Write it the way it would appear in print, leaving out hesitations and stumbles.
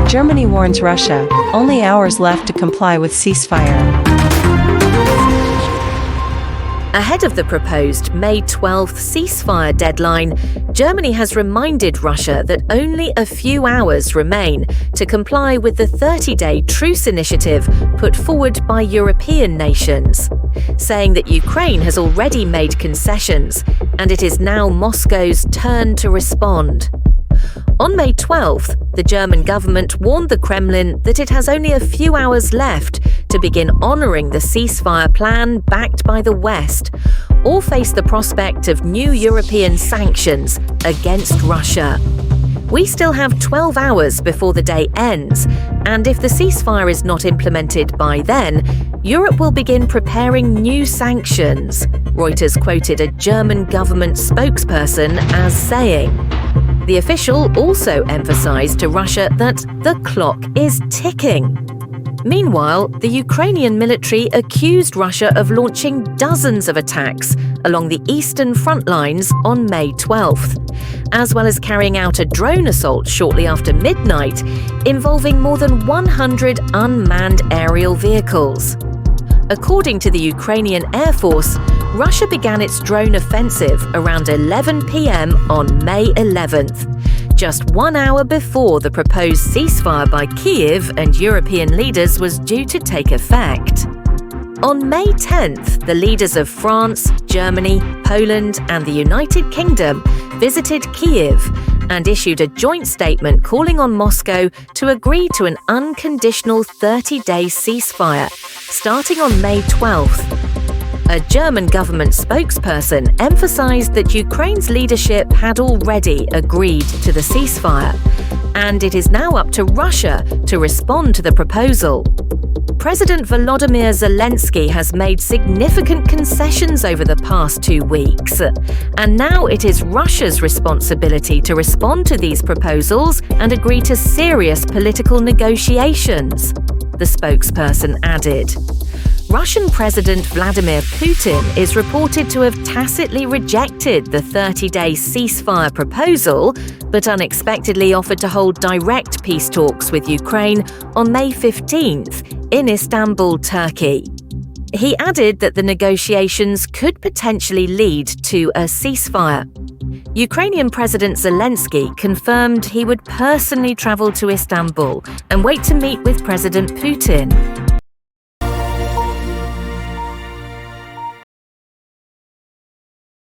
Germany warns Russia, only hours left to comply with ceasefire. Ahead of the proposed May 12th ceasefire deadline, Germany has reminded Russia that only a few hours remain to comply with the 30-day truce initiative put forward by European nations, saying that Ukraine has already made concessions and it is now Moscow's turn to respond. On May 12th, the German government warned the Kremlin that it has only a few hours left to begin honouring the ceasefire plan backed by the West, or face the prospect of new European sanctions against Russia. We still have 12 hours before the day ends, and if the ceasefire is not implemented by then, Europe will begin preparing new sanctions, Reuters quoted a German government spokesperson as saying. The official also emphasized to Russia that the clock is ticking. Meanwhile, the Ukrainian military accused Russia of launching dozens of attacks along the eastern front lines on May 12th, as well as carrying out a drone assault shortly after midnight involving more than 100 unmanned aerial vehicles. According to the Ukrainian Air Force, Russia began its drone offensive around 11 p.m. on May 11th, just 1 hour before the proposed ceasefire by Kyiv and European leaders was due to take effect. On May 10th, the leaders of France, Germany, Poland, and the United Kingdom visited Kyiv and issued a joint statement calling on Moscow to agree to an unconditional 30-day ceasefire, starting on May 12th. A German government spokesperson emphasized that Ukraine's leadership had already agreed to the ceasefire, and it is now up to Russia to respond to the proposal. President Volodymyr Zelensky has made significant concessions over the past 2 weeks, and now it is Russia's responsibility to respond to these proposals and agree to serious political negotiations, the spokesperson added. Russian President Vladimir Putin is reported to have tacitly rejected the 30-day ceasefire proposal, but unexpectedly offered to hold direct peace talks with Ukraine on May 15th in Istanbul, Turkey. He added that the negotiations could potentially lead to a ceasefire. Ukrainian President Zelensky confirmed he would personally travel to Istanbul and wait to meet with President Putin.